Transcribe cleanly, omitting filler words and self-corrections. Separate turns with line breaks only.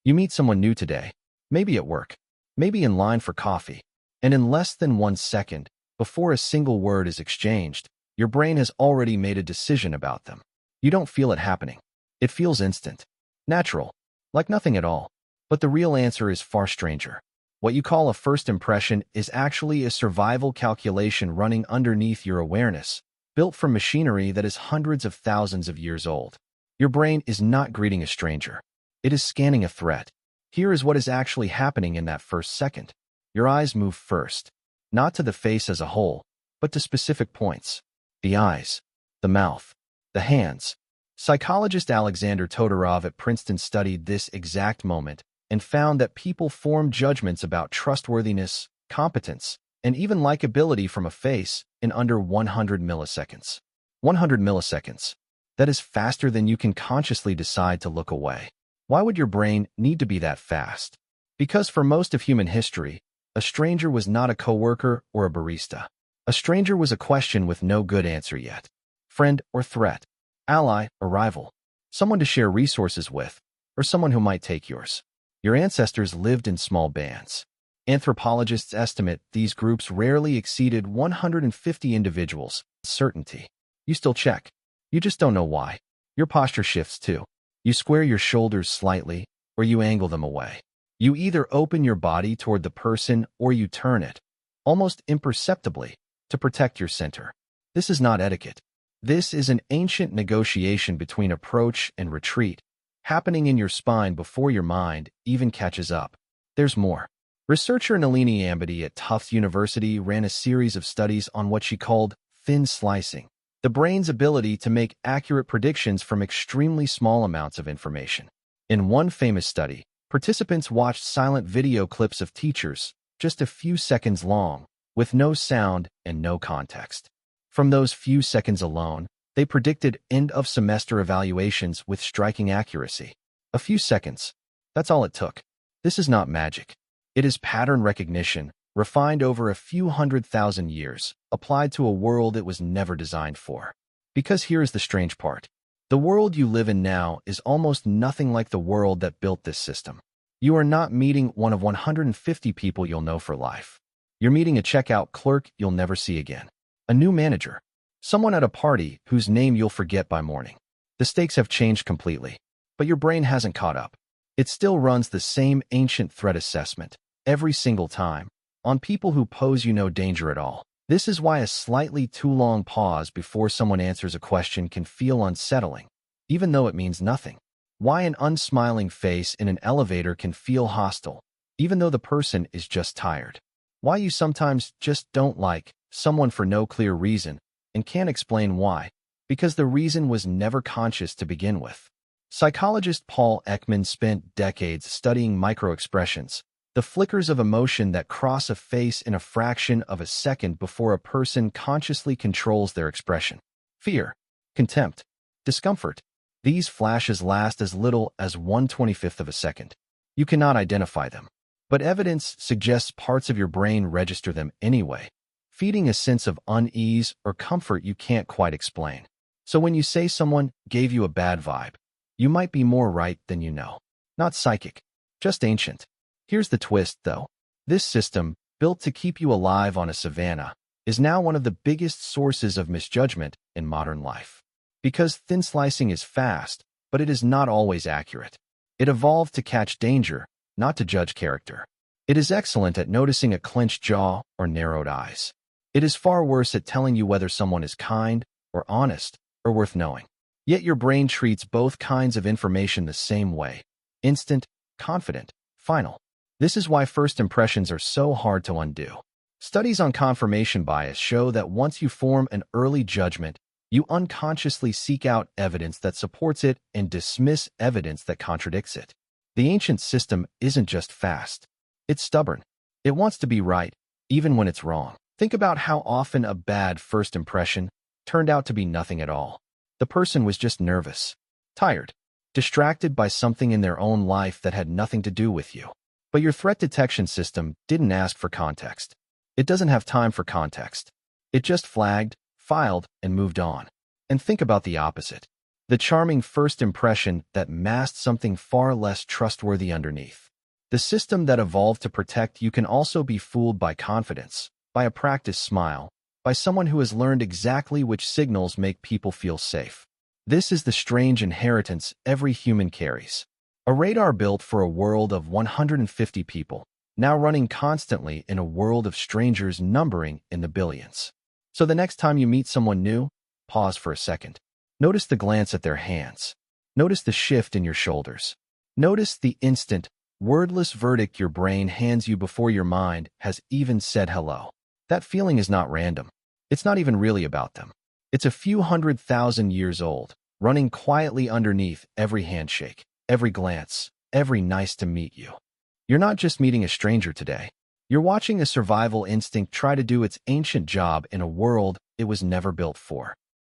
You meet someone new today, maybe at work, maybe in line for coffee, and in less than 1 second, before a single word is exchanged, your brain has already made a decision about them. You don't feel it happening. It feels instant, natural, like nothing at all. But the real answer is far stranger. What you call a first impression is actually a survival calculation running underneath your awareness, built from machinery that is hundreds of thousands of years old. Your brain is not greeting a stranger. It is scanning a threat. Here is what is actually happening in that first second. Your eyes move first, not to the face as a whole, but to specific points. The eyes, the mouth, the hands. Psychologist Alexander Todorov at Princeton studied this exact moment and found that people form judgments about trustworthiness, competence, and even likability from a face in under 100 milliseconds. 100 milliseconds. That is faster than you can consciously decide to look away. Why would your brain need to be that fast? Because for most of human history, a stranger was not a coworker or a barista. A stranger was a question with no good answer yet. Friend or threat, ally or rival, someone to share resources with, or someone who might take yours. Your ancestors lived in small bands. Anthropologists estimate these groups rarely exceeded 150 individuals. Certainty. You still check. You just don't know why. Your posture shifts too. You square your shoulders slightly, or you angle them away. You either open your body toward the person or you turn it, almost imperceptibly, to protect your center. This is not etiquette. This is an ancient negotiation between approach and retreat, happening in your spine before your mind even catches up. There's more. Researcher Nalini Ambady at Tufts University ran a series of studies on what she called thin slicing, the brain's ability to make accurate predictions from extremely small amounts of information. In one famous study, participants watched silent video clips of teachers, just a few seconds long, with no sound and no context. From those few seconds alone, they predicted end-of-semester evaluations with striking accuracy. A few seconds. That's all it took. This is not magic. It is pattern recognition, refined over a few 100,000 years, applied to a world it was never designed for. Because here is the strange part. The world you live in now is almost nothing like the world that built this system. You are not meeting one of 150 people you'll know for life. You're meeting a checkout clerk you'll never see again. A new manager. Someone at a party whose name you'll forget by morning. The stakes have changed completely, but your brain hasn't caught up. It still runs the same ancient threat assessment, every single time, on people who pose you no danger at all. This is why a slightly too long pause before someone answers a question can feel unsettling, even though it means nothing. Why an unsmiling face in an elevator can feel hostile, even though the person is just tired. Why you sometimes just don't like someone for no clear reason and can't explain why, because the reason was never conscious to begin with. Psychologist Paul Ekman spent decades studying microexpressions, the flickers of emotion that cross a face in a fraction of a second before a person consciously controls their expression. Fear, contempt, discomfort. These flashes last as little as 1/25th of a second. You cannot identify them, but evidence suggests parts of your brain register them anyway, feeding a sense of unease or comfort you can't quite explain. So when you say someone gave you a bad vibe, you might be more right than you know. Not psychic, just ancient. Here's the twist, though. This system, built to keep you alive on a savanna, is now one of the biggest sources of misjudgment in modern life. Because thin slicing is fast, but it is not always accurate. It evolved to catch danger, not to judge character. It is excellent at noticing a clenched jaw or narrowed eyes. It is far worse at telling you whether someone is kind or honest or worth knowing. Yet your brain treats both kinds of information the same way: instant, confident, final. This is why first impressions are so hard to undo. Studies on confirmation bias show that once you form an early judgment, you unconsciously seek out evidence that supports it and dismiss evidence that contradicts it. The ancient system isn't just fast. It's stubborn. It wants to be right, even when it's wrong. Think about how often a bad first impression turned out to be nothing at all. The person was just nervous, tired, distracted by something in their own life that had nothing to do with you. But your threat detection system didn't ask for context. It doesn't have time for context. It just flagged, filed, and moved on. And think about the opposite. The charming first impression that masked something far less trustworthy underneath. The system that evolved to protect you can also be fooled by confidence, by a practiced smile, by someone who has learned exactly which signals make people feel safe. This is the strange inheritance every human carries. A radar built for a world of 150 people, now running constantly in a world of strangers numbering in the billions. So the next time you meet someone new, pause for a second. Notice the glance at their hands. Notice the shift in your shoulders. Notice the instant, wordless verdict your brain hands you before your mind has even said hello. That feeling is not random. It's not even really about them. It's a few 100,000 years old, running quietly underneath every handshake, every glance, every nice to meet you. You're not just meeting a stranger today. You're watching a survival instinct try to do its ancient job in a world it was never built for.